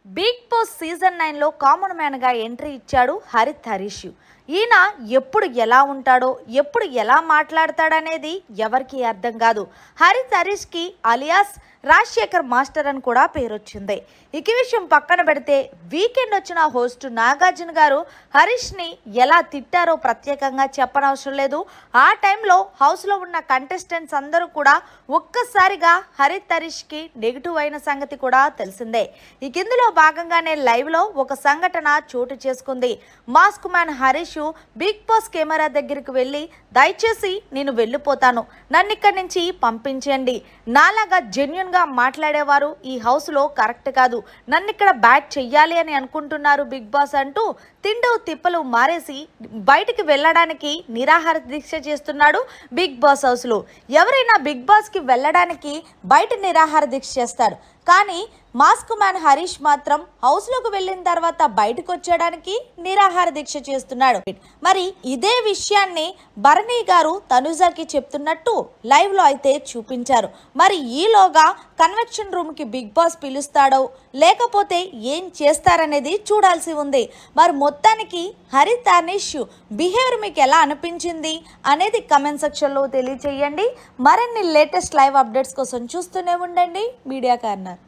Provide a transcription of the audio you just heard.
Big Boss season 9లో common man గా entry ఇచ్చాడు హరీష్. ఈయన ఎప్పుడు ఎలా ఉంటాడో, ఎప్పుడు ఎలా మాట్లాడతాడనేది ఎవరికి అర్థం కాదు. హరీష్ కి అలియాస్ రాజశేఖర్ మాస్టర్ అని కూడా పేరొచ్చింది. ఈ విషయం పక్కన పెడితే వీకెండ్ వచ్చిన హోస్ట్ నాగార్జున గారు హరీష్ని ఎలా తిట్టారో ప్రత్యేకంగా చెప్పనవసరం లేదు. ఆ టైంలో హౌస్లో ఉన్న కంటెస్టెంట్స్ అందరూ కూడా ఒక్కసారిగా హరీష్కి నెగిటివ్ అయిన సంగతి కూడా తెలిసిందే. ఇందులో భాగంగానే లైవ్లో ఒక సంఘటన చోటు చేసుకుంది. Mask man Harish Bigg Boss camera దగ్గరికి వెళ్ళి, దయచేసి నేను వెళ్ళిపోతాను, నన్ను ఇక్కడి నుంచి పంపించండి, నాలాగా జెన్యున్ గా మాట్లాడేవారు ఈ హౌస్ లో కరెక్ట్ కాదు, నన్ను ఇక్కడ బ్యాట్ చెయ్యాలి అని అనుకుంటున్నారు బిగ్ బాస్ అంటూ తిండు తిప్పలు మారేసి బయటికి వెళ్ళడానికి నిరాహార దీక్ష చేస్తున్నాడు బిగ్ బాస్ హౌస్ లో. ఎవరైనా బిగ్ బాస్ కి వెళ్ళడానికి బయట నిరాహార దీక్ష చేస్తాడు, కానీ మాస్క్ మ్యాన్ హరీష్ మాత్రం హౌస్ లోకి వెళ్ళిన తర్వాత బయటకు వచ్చేయడానికి నిరాహార దీక్ష చేస్తున్నాడు. మరి ఇదే విషయాన్ని భరణి గారు తనుజాకి చెప్తున్నట్టు లైవ్ లో అయితే చూపించారు. మరి ఈలోగా కన్వెన్షన్ రూమ్ కి బిగ్ బాస్ పిలుస్తాడో లేకపోతే ఏం చేస్తారనేది చూడాల్సి ఉంది. మరి మొత్తానికి హరీష్ బిహేవియర్ మీకు ఎలా అనిపించింది అనేది కమెంట్ సెక్షన్ లో తెలియచేయండి. మరిన్ని లేటెస్ట్ లైవ్ అప్డేట్స్ కోసం చూస్తూనే ఉండండి మీడియా కార్నర్.